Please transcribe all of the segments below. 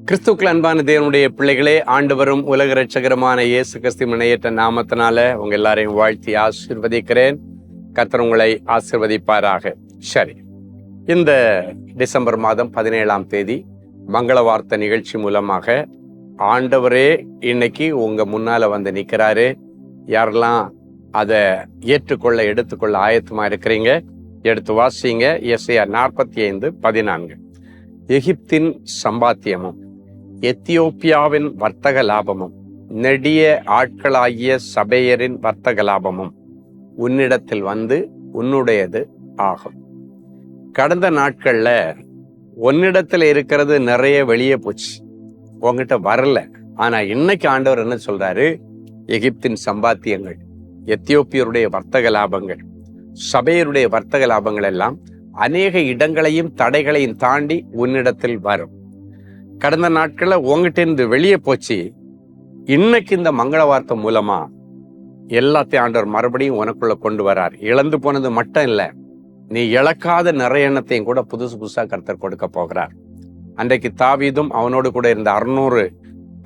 கிறிஸ்துக்கள் அன்பான தேவனுடைய பிள்ளைகளே, ஆண்டவரும் உலக இரட்சகருமான இயேசு கிறிஸ்து இணையற்ற நாமத்தினால உங்க எல்லாரையும் வாழ்த்தி ஆசீர்வதிக்கிறேன். கர்த்தர் உங்களை ஆசீர்வதிப்பாராக. சரி, இந்த டிசம்பர் மாதம் 17ஆம் தேதி மங்கள வார்த்தை நிகழ்ச்சி மூலமாக ஆண்டவரே இன்னைக்கு உங்க முன்னால வந்து நிற்கிறாரு. யாரெல்லாம் அதை ஏற்றுக்கொள்ள எடுத்துக்கொள்ள ஆயத்தமா இருக்கிறீங்க, எடுத்து வாசிங்க. எஸ்ஐயா 45:14. எகிப்தின் சம்பாத்தியமும் எத்தியோப்பியாவின் வர்த்தக லாபமும் நெடிய ஆட்களாகிய சபையரின் வர்த்தக லாபமும் உன்னிடத்தில் வந்து உன்னுடையது ஆகும். கடந்த நாட்கள்ல உன்னிடத்துல இருக்கிறது நிறைய வெளியே போச்சு, உங்ககிட்ட வரல. ஆனா இன்னைக்கு ஆண்டவர் என்ன சொல்றாரு? எகிப்தின் சம்பாத்தியங்கள், எத்தியோப்பியருடைய வர்த்தக லாபங்கள், சபையருடைய வர்த்தக லாபங்கள் எல்லாம் அநேக இடங்களையும் தடைகளையும் தாண்டி உன்னிடத்தில் வரும். கடந்த நாட்கள்ல உங்ககிட்ட இருந்து வெளியே போச்சு. இன்னைக்கு இந்த மங்கள வார்த்தை மூலமா எல்லாத்தையும் ஆண்டவர் மறுபடியும் உனக்குள்ள கொண்டு வரார். இழந்து போனது மட்டும் இல்ல, நீ இழக்காத நிறைய எண்ணத்தையும் கூட புதுசு புதுசா கர்த்தர் கொடுக்க போகிறார். அன்றைக்கு தாவீதும் அவனோடு கூட இருந்த 600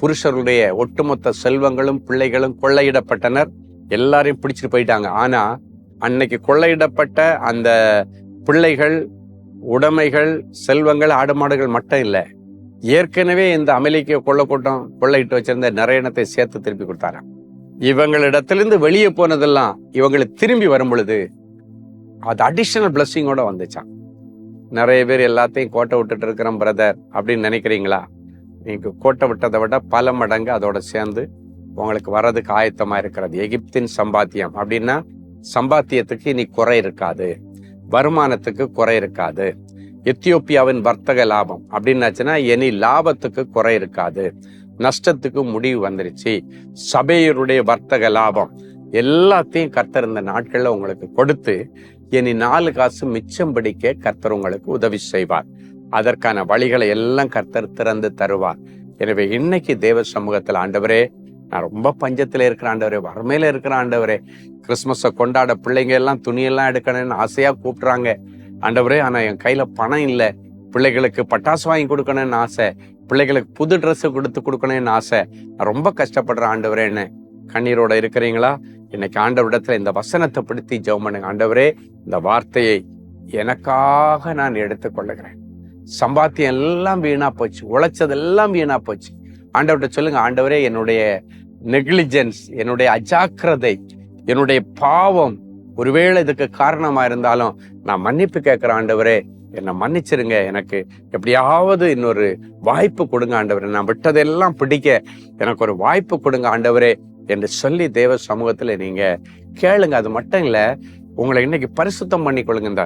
புருஷருடைய ஒட்டுமொத்த செல்வங்களும் பிள்ளைகளும் கொள்ளையிடப்பட்டனர். எல்லாரையும் பிடிச்சிட்டு போயிட்டாங்க. ஆனா அன்னைக்கு கொள்ளையிடப்பட்ட அந்த பிள்ளைகள், உடைமைகள், செல்வங்கள், ஆடு மாடுகள் மட்டும் இல்லை, ஏற்கனவே இந்த அமெரிக்க கொள்ளைக்கூட்டம் கொள்ளையிட்டு வச்சிருந்த நிறைய எண்ணத்தை சேர்த்து திருப்பி கொடுத்தாராம். இவங்களிடத்திலிருந்து வெளியே போனதெல்லாம் இவங்களுக்கு திரும்பி வரும் பொழுது அது அடிஷனல் பிளஸ்ஸிங்கோட வந்துச்சான். நிறைய பேர் எல்லாத்தையும் கோட்டை விட்டுட்டு இருக்கிறோம் பிரதர் அப்படின்னு நினைக்கிறீங்களா? நீங்க கோட்டை விட்டதை விட பல மடங்கு அதோட சேர்ந்து உங்களுக்கு வர்றதுக்கு ஆயத்தமா இருக்கிறது. எகிப்தின் சம்பாத்தியம் அப்படின்னா சம்பாத்தியத்துக்கு இனி குறை இருக்காது, வருமானத்துக்கு குறை இருக்காது. எத்தியோப்பியாவின் வர்த்தக லாபம் அப்படின்னாச்சுன்னா இனி லாபத்துக்கு குறை இருக்காது, நஷ்டத்துக்கு முடிவு வந்துருச்சு. சபையருடைய வர்த்தக லாபம் எல்லாத்தையும் கர்த்தர் இந்த நாட்கள்ல உங்களுக்கு கொடுத்து இனி 4 காசு மிச்சம் பிடிக்க கர்த்தர் உங்களுக்கு உதவி செய்வார். அதற்கான வழிகளை எல்லாம் கர்த்தர் திறந்து தருவார். எனவே இன்னைக்கு தேவ சமூகத்தில், ஆண்டவரே நான் ரொம்ப பஞ்சத்துல இருக்கிற ஆண்டவரே, வறுமையில இருக்கிற ஆண்டவரே, கிறிஸ்துமஸை கொண்டாட பிள்ளைங்க எல்லாம் துணியெல்லாம் எடுக்கணும்னு ஆசையா கூப்பிடுறாங்க ஆண்டவரே, ஆனா என் கையில பணம் இல்லை. பிள்ளைகளுக்கு பட்டாசு வாங்கி கொடுக்கணும்னு ஆசை, பிள்ளைகளுக்கு புது ட்ரெஸ் கொடுக்கணும்னு ஆசை, நான் ரொம்ப கஷ்டப்படுறேன் ஆண்டவரேன்னு கண்ணீரோட இருக்கிறீங்களா? இன்னைக்கு ஆண்டவரிடத்துல இந்த வசனத்தை பிடித்து ஜெபம் பண்ணுங்க. ஆண்டவரே, இந்த வார்த்தையை எனக்காக நான் எடுத்துக்கொள்ளுகிறேன். சம்பாத்தியம் எல்லாம் வீணா போச்சு, உழைச்சதெல்லாம் வீணா போச்சு. ஆண்டவர்கிட்ட சொல்லுங்க, ஆண்டவரே என்னுடைய நெக்லிஜென்ஸ், என்னுடைய அஜாக்கிரதை, என்னுடைய பாவம் ஒருவேளை இதுக்கு காரணமா இருந்தாலும் நான் மன்னிப்பு கேட்கிறேன் ஆண்டவரே, என்னை மன்னிச்சிருங்க, எனக்கு எப்படியாவது இன்னொரு வாய்ப்பு கொடுங்க ஆண்டவரே, நான் விட்டதெல்லாம் பிடிக்க எனக்கு ஒரு வாய்ப்பு கொடுங்க ஆண்டவரே என்று சொல்லி தேவ சமூகத்துல நீங்க கேளுங்க. அது மட்டும் இல்ல, உங்களை இன்னைக்கு பரிசுத்தம் பண்ணி கொள்ளுங்க.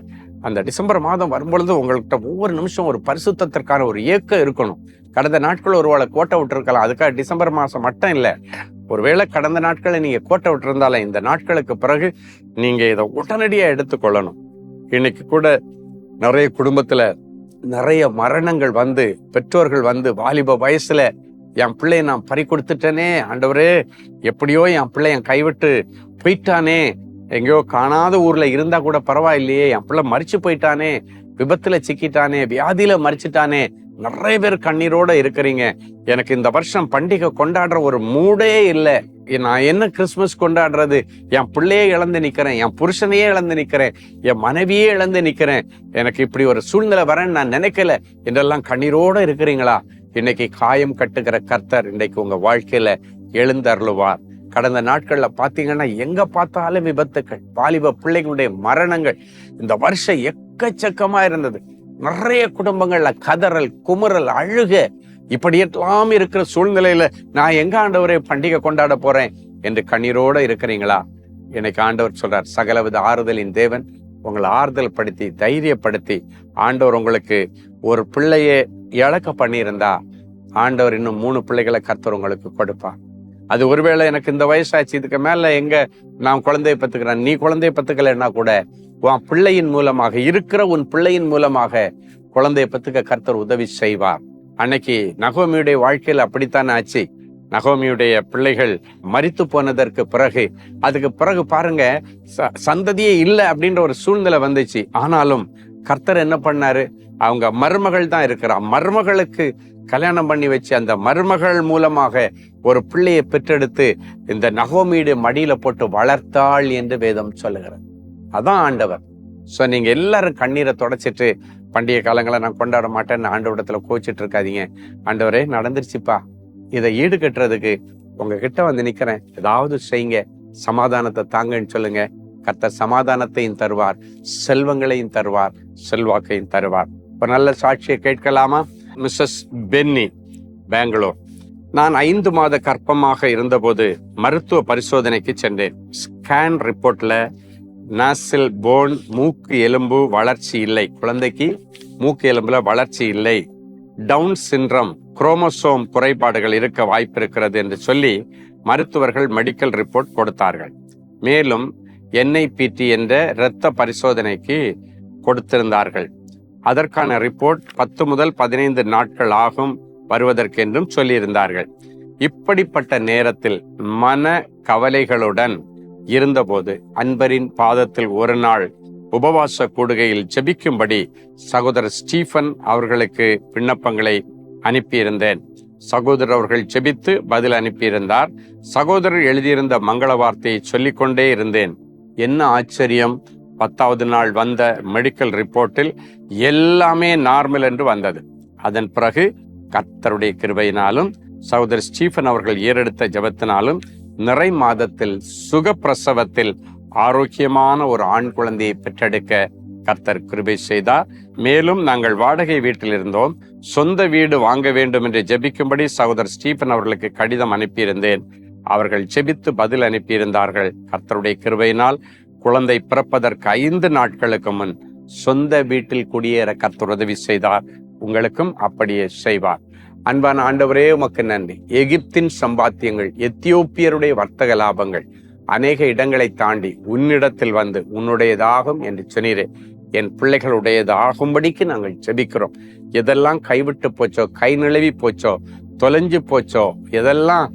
அந்த டிசம்பர் மாதம் வரும்பொழுது உங்கள்கிட்ட ஒவ்வொரு நிமிஷம் ஒரு பரிசுத்தத்திற்கான ஒரு ஏக்கம் இருக்கணும். கடந்த நாட்கள் ஒருவேளை கோட்டை விட்டுருக்கலாம், அதுக்காக டிசம்பர் மாதம் மட்டும் இல்லை. ஒருவேளை கடந்த நாட்களை நீங்க கோட்டை விட்டுருந்தாலும் இந்த நாட்களுக்கு பிறகு நீங்க இதை உடனடியா எடுத்துக்கொள்ளணும். இன்னைக்கு கூட நிறைய குடும்பத்துல நிறைய மரணங்கள் வந்து, பெற்றோர்கள் வந்து வாலிப வயசுல என் பிள்ளைய நான் பறி கொடுத்துட்டேனே ஆண்டவரே, எப்படியோ என் பிள்ளை என் கைவிட்டு போயிட்டானே, எங்கேயோ காணாத ஊர்ல இருந்தா கூட பரவாயில்லையே, என் பிள்ளை மரிச்சு போயிட்டானே, விபத்துல சிக்கிட்டானே, வியாதியில மரிச்சிட்டானே. நிறைய பேர் கண்ணீரோட இருக்கிறீங்க. எனக்கு இந்த வருஷம் பண்டிகை கொண்டாடுற ஒரு மூடே இல்லை, நான் என்ன கிறிஸ்துமஸ் கொண்டாடுறது, என் பிள்ளையே இழந்து நிக்கிறேன், என் புருஷனையே இழந்து நிக்கிறேன், என் மனைவியே இழந்து நிக்கிறேன், எனக்கு இப்படி ஒரு சூழ்நிலை வரேன்னு நான் நினைக்கல என்றெல்லாம் கண்ணீரோட இருக்கிறீங்களா? இன்னைக்கு காயம் கட்டுகிற கர்த்தர் இன்னைக்கு உங்க வாழ்க்கையில எழுந்தருளுவார். கடந்த நாட்கள்ல பாத்தீங்கன்னா எங்க பார்த்தாலும் விபத்துக்கள், வாலிப பிள்ளைகளுடைய மரணங்கள் இந்த வருஷம் எக்கச்சக்கமா இருந்தது. நிறைய குடும்பங்கள்ல கதறல், குமுறல், அழுக, இப்படியெல்லாம் இருக்கிற சூழ்நிலையில நான் எங்க ஆண்டவரே பண்டிகை கொண்டாட போறேன் என்று கண்ணீரோட இருக்கிறீங்களா? இன்னைக்கு ஆண்டவர் சொல்றார், சகலவித ஆறுதலின் தேவன் உங்களை ஆறுதல் படுத்தி தைரியப்படுத்தி, ஆண்டவர் உங்களுக்கு ஒரு பிள்ளையை இழக்க பண்ணியிருந்தா ஆண்டவர் இன்னும் 3 பிள்ளைகளை கர்த்தர் உங்களுக்கு கொடுப்பார். அது ஒருவேளை எனக்கு இந்த வயசாச்சு, இதுக்கு மேல எங்க நான் குழந்தைய பத்துக்கிறேன், நீ குழந்தைய பத்துக்கலைன்னா கூட உன் பிள்ளையின் மூலமாக, இருக்கிற உன் பிள்ளையின் மூலமாக குழந்தைய பத்துக்க கர்த்தர் உதவி செய்வார். அன்னைக்கு நகோமியுடைய வாழ்க்கையில் அப்படித்தானே ஆச்சு. நகோமியுடைய பிள்ளைகள் மரித்து போனதற்கு பிறகு, அதுக்கு பிறகு பாருங்க சந்ததியே இல்லை அப்படின்ற ஒரு சூழ்நிலை வந்துச்சு. ஆனாலும் கர்த்தர் என்ன பண்ணாரு? அவங்க மருமகள் தான் இருக்கிறா, மருமகளுக்கு கல்யாணம் பண்ணி வச்சு அந்த மருமகள் மூலமாக ஒரு பிள்ளையை பெற்றெடுத்து இந்த நகோமியுடைய மடியில போட்டு வளர்த்தாள் என்று வேதம் சொல்லுகிறது. அதான் ஆண்டவர். சோ நீங்க எல்லாரும் கண்ணீரை தொடச்சிட்டு பண்டிகை காலங்களை நான் கொண்டாட மாட்டேன்னு ஆண்டவரிடத்துல கோச்சிட்டு இருக்காதீங்க. ஆண்டவரே நடந்துருச்சுப்பா, இதை ஈடு கட்டுறதுக்கு உங்ககிட்ட வந்து நிக்கிறேன், ஏதாவது செய்யுங்க, சமாதானத்தை தாங்கன்னு சொல்லுங்க. கர்த்தர் சமாதானத்தையும் தருவார், செல்வங்களையும் தருவார், செல்வாக்கையும் தருவார். ஒரு நல்ல சாட்சியை கேட்கலாமா? Mrs Penny, Bangalore. நான் 5 மாத கர்ப்பமாக இருந்தபோது மருத்துவ பரிசோதனைக்கு சென்றேன். ஸ்கேன் ரிப்போர்ட்ல நாசில் போன், மூக்கு எலும்பு வளர்ச்சி இல்லை, குழந்தைக்கு மூக்கு எலும்புல வளர்ச்சி இல்லை, டவுன் சிண்ட்ரம், குரோமோசோம் குறைபாடுகள் இருக்க வாய்ப்பு இருக்கிறது என்று சொல்லி மருத்துவர்கள் மெடிக்கல் ரிப்போர்ட் கொடுத்தார்கள். மேலும் NIPT என்ற இரத்த பரிசோதனைக்கு கொடுத்திருந்தார்கள். அதற்கான ரிப்போர்ட் 10 முதல் 15 நாட்கள் ஆகும் வருவதற்கென்றும் சொல்லியிருந்தார்கள். இப்படிப்பட்ட நேரத்தில் மன கவலைகளுடன் இருந்தபோது அன்பரின் பாதத்தில் ஒரு நாள் உபவாச கூடுகையில் ஜெபிக்கும்படி சகோதரர் ஸ்டீஃபன் அவர்களுக்கு விண்ணப்பங்களை அனுப்பியிருந்தேன். சகோதரர் அவர்கள் ஜெபித்து பதில் அனுப்பியிருந்தார். சகோதரர் எழுதியிருந்த மங்கள வார்த்தையை சொல்லிக்கொண்டே இருந்தேன். என்ன ஆச்சரியம்! 10வது நாள் வந்த மெடிக்கல் ரிப்போர்ட்டில் எல்லாமே நார்மல் என்று வந்தது. அதன் பிறகு கர்த்தருடைய கிருபையினாலும் சகோதரர் ஸ்டீஃபன் அவர்கள் ஏறெடுத்த ஜெபத்தினாலும் நிறை மாதத்தில் சுகப்பிரசவத்தில் ஆரோக்கியமான ஒரு ஆண் குழந்தையை பெற்றெடுக்க கர்த்தர் கிருபை செய்தார். மேலும் நாங்கள் வாடகை வீட்டில் இருந்தோம். சொந்த வீடு வாங்க வேண்டும் என்று ஜெபிக்கும்படி சகோதரர் ஸ்டீஃபன் அவர்களுக்கு கடிதம் அனுப்பியிருந்தேன். அவர்கள் ஜெபித்து பதில் அனுப்பியிருந்தார்கள். கர்த்தருடைய கிருபையினால் குழந்தை பிறப்பதற்கு 5 நாட்களுக்கு முன் சொந்த வீட்டில் குடியேற கர்த்தர் உதவி செய்தார். உங்களுக்கும் அப்படியே செய்வார். அன்பான ஆண்டவரே, உமக்கு நன்றி. எகிப்தின் சம்பாத்தியங்கள், எத்தியோப்பியருடைய வர்த்தக லாபங்கள் அநேக இடங்களை தாண்டி உன்னிடத்தில் வந்து உன்னுடையதாகும் என்று சொன்னீரே. என் பிள்ளைகளுடையதாகும்படிக்கு நாங்கள் ஜெபிக்கிறோம். எதெல்லாம் கைவிட்டு போச்சோ, கை நிலவி போச்சோ, தொலைஞ்சு போச்சோ, எதெல்லாம்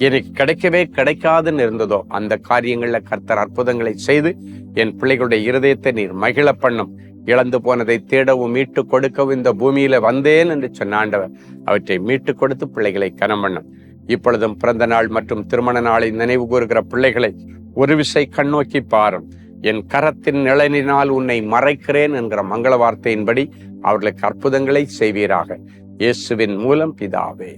எனக்கு கிடைக்கவே கிடைக்காதுன்னு இருந்ததோ அந்த காரியங்கள்ல கர்த்தர் அற்புதங்களை செய்து என் பிள்ளைகளுடைய இருதயத்தை நீர் மகிழ பண்ணும். இழந்து போனதை தேடவும் மீட்டு கொடுக்கவும் இந்த பூமியில வந்தேன் என்று சொன்ன ஆண்டவர் அவற்றை மீட்டு கொடுத்து பிள்ளைகளை கனம் பண்ணும். இப்பொழுதும் பிறந்த நாள் மற்றும் திருமண நாளை நினைவு கூறுகிற பிள்ளைகளை ஒரு விசை கண்ணோக்கி பாரும். என் கரத்தின் நிழலினால் உன்னை மறைக்கிறேன் என்கிற மங்கள வார்த்தையின்படி அவர்களுக்கு அற்புதங்களை செய்வீராக. இயேசுவின் மூலம் பிதாவே,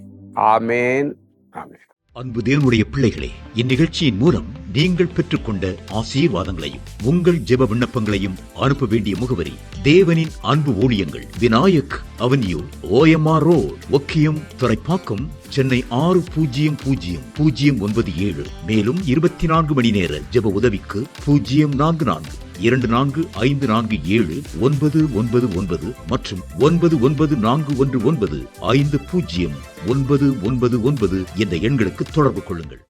ஆமேன், ஆமேன். அன்பு தேவனுடைய பிள்ளைகளே, இந்நிகழ்ச்சியின் மூலம் நீங்கள் பெற்றுக்கொண்ட ஆசீர்வாதங்களையும் உங்கள் ஜெப விண்ணப்பங்களையும் அனுப்ப வேண்டிய முகவரி: தேவனின் அன்பு ஊழியங்கள், Vinayak avenue, OMR road, Okkiyam, Thoraipakkam, Chennai 600097. மேலும் 24 மணி நேர ஜெப உதவிக்கு 044-24547-999 மற்றும் 9941150999 என்ற எண்களுக்கு தொடர்பு கொள்ளுங்கள்.